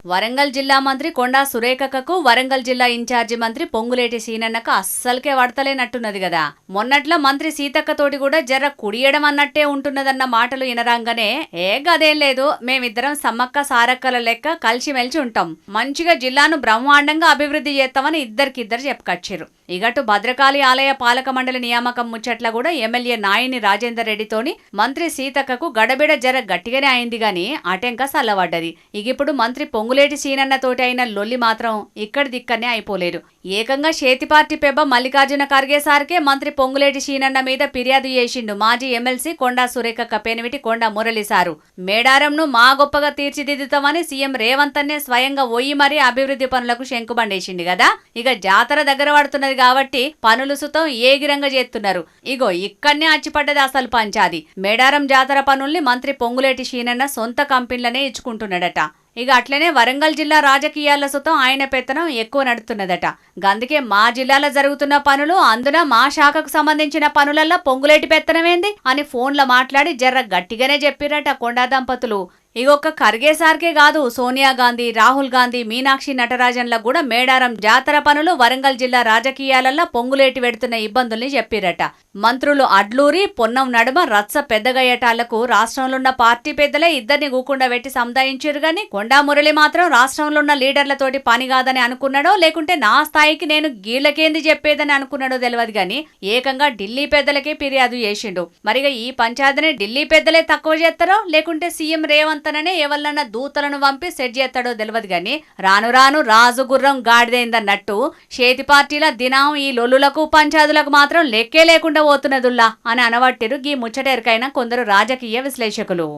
వరంగల్ జిల్లా మంత్రి కొండా సురేఖకు వరంగల్ జిల్లా ఇన్ఛార్జి మంత్రి పొంగులేటి సీనన్నకు అస్సలకే వడతలేనట్టున్నది కదా. మొన్నట్ల మంత్రి సీతక్కతోటి కూడా జర్ర కుడియడం అన్నట్టే ఉంటున్నదన్న మాటలు వినరాంగానే గదేం లేదు, మేమిద్దరం సమ్మక్క సారక్కల లెక్క కలిసిమెలిసి ఉంటాం, మంచిగా జిల్లాను బ్రహ్మాండంగా అభివృద్ధి చేస్తామని ఇద్దరికిద్దరు చెప్పుకొచ్చారు. ఇగటు భద్రకాళి ఆలయ పాలక మండలి నియామకం ముచ్చట్ల కూడా ఎమ్మెల్యే నాయిని రాజేందర్ రెడ్డితోని మంత్రి సీతక్కకు గడబిడ జర గట్టిగానే అయింది గాని అటెంక సల్లబడ్డది. ఇగిప్పుడు మంత్రి పొంగులేటి సీనన్నతోటి అయిన లొల్లి మాత్రం ఇక్కడి దిక్కనే అయిపోలేదు. ఏకంగా చేతి పార్టీ పెబ్బ మల్లికార్జున ఖర్గే సార్కే మంత్రి పొంగులేటి సీనన్న మీద ఫిర్యాదు చేసిండు మాజీ ఎమ్మెల్సీ కొండా సురేఖ పెనిమిటి కొండా మురళి సారు. మేడారంను మా గొప్పగా తీర్చిదిద్దుతామని సీఎం రేవంత్ అన్నే స్వయంగా ఒయ్యి మరీ అభివృద్ధి పనులకు శంకుబండేసిండు కదా. ఇక జాతర దగ్గర పడుతున్నది కాబట్టి పనులు సుతం ఏగిరంగా చేస్తున్నారు. ఇగో ఇక్కడనే అచ్చిపడ్డది అసలు పంచాది. మేడారం జాతర పనుల్ని మంత్రి పొంగులేటి సీనన్న సొంత కంపెనీలనే ఇచ్చుకుంటున్నాడట. ఇక అట్లనే వరంగల్ జిల్లా రాజకీయాల సుతం ఆయన పెత్తనం ఎక్కువ నడుతున్నదట. గందుకే మా జిల్లాలో జరుగుతున్న పనులు, అందున మా శాఖకు సంబంధించిన పనులల్లో పొంగులేటి పెత్తనమేంది అని ఫోన్లో మాట్లాడి జర్ర గట్టిగానే చెప్పిరట కొండా దంపతులు. ఇగొక్క ఖర్గే సార్కే కాదు, సోనియా గాంధీ, రాహుల్ గాంధీ, మీనాక్షి నటరాజన్ల కూడా మేడారం జాతర పనులు, వరంగల్ జిల్లా రాజకీయాలల్లో పొంగులేటి పెడుతున్న ఇబ్బందుల్ని చెప్పిరట. మంత్రులు అడ్లూరి, పొన్నం నడుమ రచ్చ పెద్దగయ్యేటాళ్లకు రాష్ట్రంలో ఉన్న పార్టీ పెద్దలే ఇద్దరిని గూకుండా పెట్టి సముదాయించారు గాని కొండా మురళి మాత్రం రాష్ట్రంలో ఉన్న లీడర్లతోటి పని కాదని అనుకున్నాడో లేకుంటే నా స్థాయికి నేను గీళ్లకేంది చెప్పేదని అనుకున్నాడో తెలియదు గాని ఏకంగా ఢిల్లీ పెద్దలకే ఫిర్యాదు చేసిండు. మరిగా ఈ పంచాయతీని ఢిల్లీ పెద్దలే తక్కువ చేస్తారో లేకుంటే సీఎం రేవంత్ తననే ఎవరినన్నా దూతలను పంపి సెట్ చేస్తాడో తెలియదు గాని రాను రాను రాజు గుర్రం గాడిదైందన్నట్టు చేతి పార్టీల దినం ఈ లొల్లులకు పంచాదులకు మాత్రం లెక్కే లేకుండా పోతున్నదుల్లా అని అనవట్టిరు గీ ముచ్చటెరకైన కొందరు రాజకీయ విశ్లేషకులు.